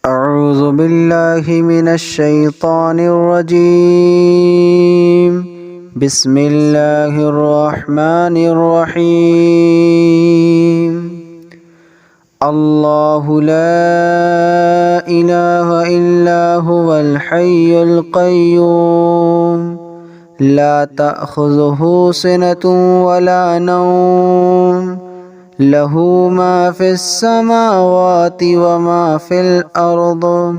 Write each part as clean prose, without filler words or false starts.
أعوذ بالله من الشيطان الرجيم. بسم الله الرحمن الرحيم. الله لا إله إلا هو الحي القيوم لا تأخذه سنة ولا نوم له ما في السماوات وما في الأرض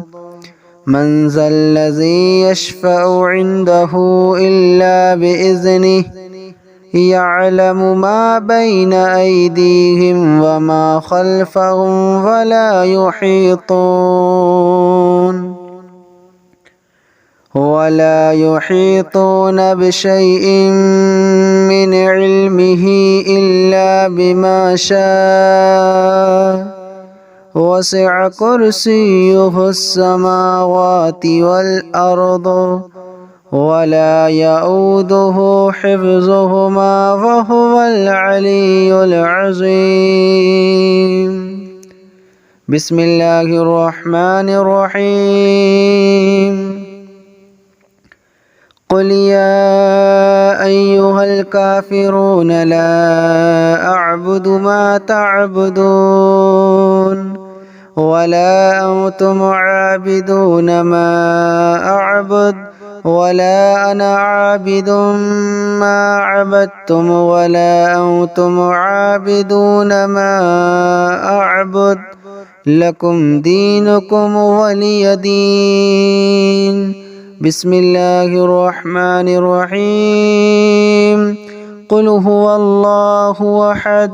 من ذا الذي يشفع عنده إلا بإذنه يعلم ما بين أيديهم وما خلفهم ولا يحيطون بشيء من علمه إلا بما شاء وسع كرسيه السماوات والأرض ولا يؤوده حفظهما وهو العلي العظيم. بسم الله الرحمن الرحيم. قل يا أيها الكافرون لا أعبد ما تعبدون ولا أنتم عابدون ما أعبد ولا أنا عابد ما عبدتم ولا أنتم عابدون ما أعبد لكم دينكم ولي دين. بسم الله الرحمن الرحيم. قل هو الله أحد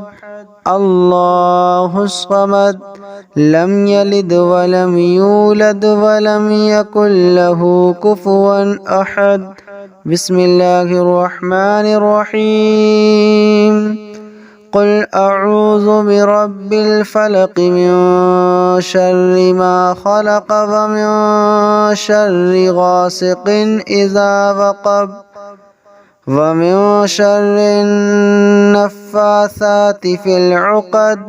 الله الصمد لم يلد ولم يولد ولم يكن له كفوا أحد. بسم الله الرحمن الرحيم. قل أعوذ برب الفلق من شر ما خلق ومن شر غاسق إذا وقب ومن شر النفاثات في العقد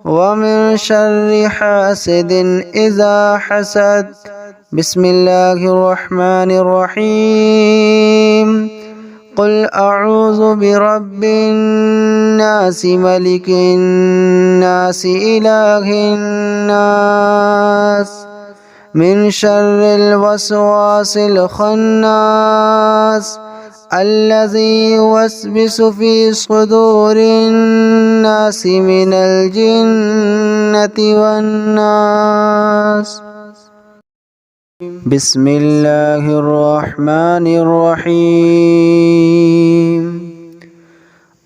ومن شر حاسد إذا حسد. بسم الله الرحمن الرحيم. قل أعوذ برب الناس ملك الناس إله الناس من شر الوسواس الخناس الذي يوسوس في صدور الناس من الجنة والناس. بسم الله الرحمن الرحيم.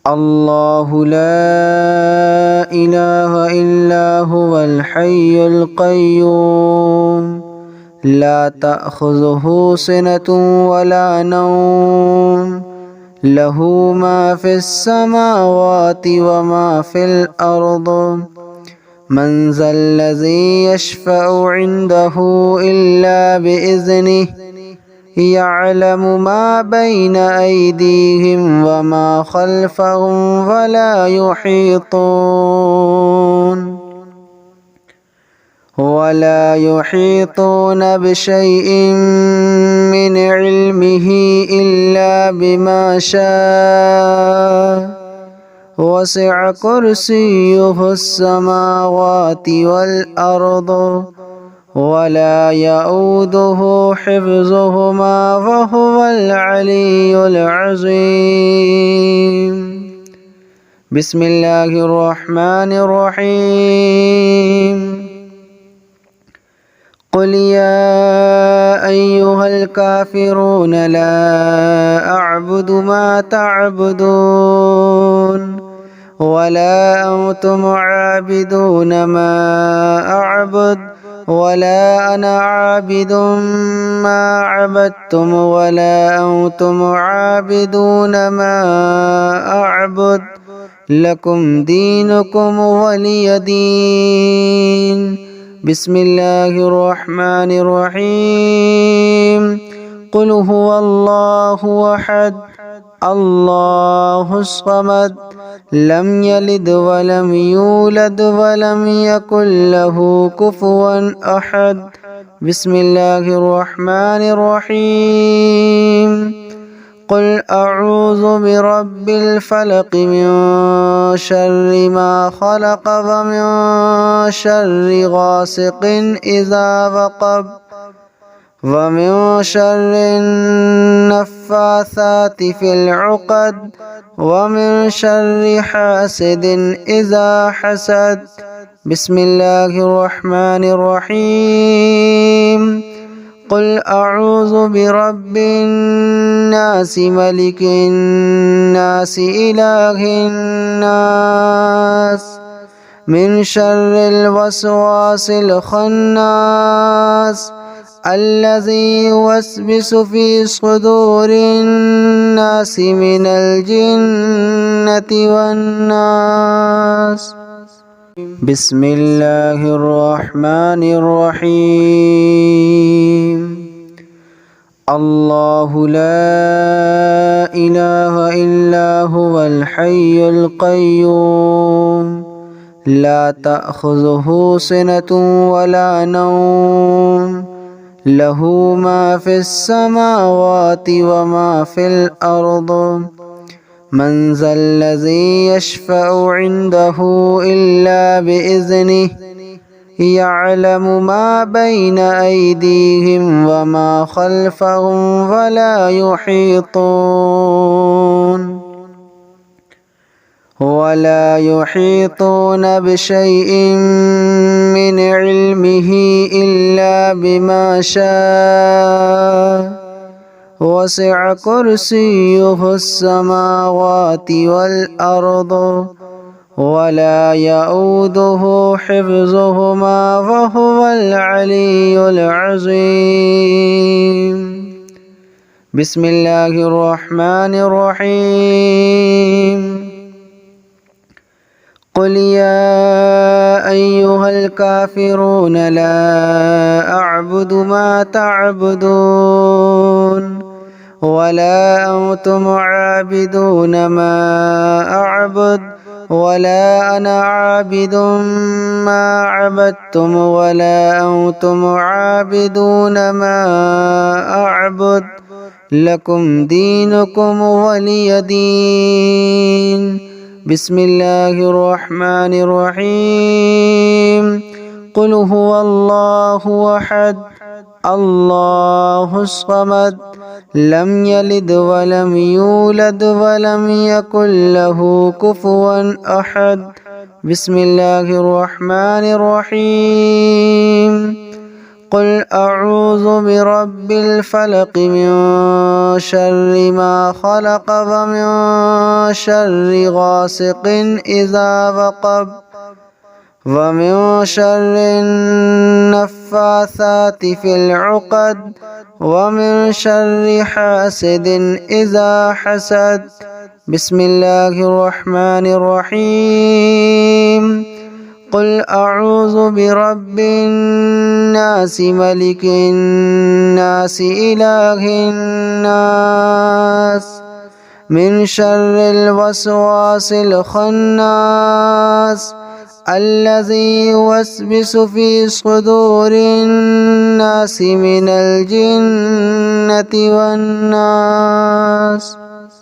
الله لا إله إلا هو الحي القيوم لا تأخذه سنة ولا نوم له ما في السماوات وما في الأرض من ذا الذي يشفع عنده إلا بإذنه يعلم ما بين أيديهم وما خلفهم ولا يحيطون بشيء من علمه إلا بما شاء وسع كرسيه السماوات والأرض ولا يؤوده حفظهما وهو العلي العظيم. بسم الله الرحمن الرحيم. قل يا أيها الكافرون لا أعبد ما تعبدون ولا أنتم عابدون ما أعبد ولا أنا عابد ما عبدتم ولا أنتم عابدون ما أعبد لكم دينكم ولي دين. بسم الله الرحمن الرحيم. قل هو الله أحد الله الصمد لم يلد ولم يولد ولم يكن له كفوا أحد. بسم الله الرحمن الرحيم. قل أعوذ برب الفلق من شر ما خلق ومن شر غاسق إذا وقب ومن شر النفاثات في العقد ومن شر حاسد إذا حسد. بسم الله الرحمن الرحيم. قل أعوذ برب الناس ملك الناس إله الناس من شر الوسواس الخناس الذي يوسوس في صدور الناس من الجنة والناس. بسم الله الرحمن الرحيم. الله لا إله إلا هو الحي القيوم لا تأخذه سنة ولا نوم له ما في السماوات وما في الأرض من ذا الذي يشفع عنده إلا بإذنه يعلم ما بين أيديهم وما خلفهم ولا يحيطون بشيء من علمه إلا بما شاء وسع كرسيه السماوات والأرض ولا يؤوده حفظهما وهو العلي العظيم. بسم الله الرحمن الرحيم. قل يا أيها الكافرون لا أعبد ما تعبدون ولا أنتم عابدون ما أعبد ولا أنا عابد ما عبدتم ولا أنتم عابدون ما أعبد لكم دينكم ولي دين. بسم الله الرحمن الرحيم. قل هو الله أحد الله الصمد لم يلد ولم يولد ولم يكن له كفوا أحد. بسم الله الرحمن الرحيم. قل أعوذ برب الفلق من شر ما خلق ومن شر غاسق إذا وقب ومن شر النفاثات في العقد ومن شر حاسد إذا حسد. بسم الله الرحمن الرحيم. قل أعوذ برب الناس ملك الناس إله الناس من شر الوسواس الخناس الذي يوسوس في صدور الناس من الجنة والناس.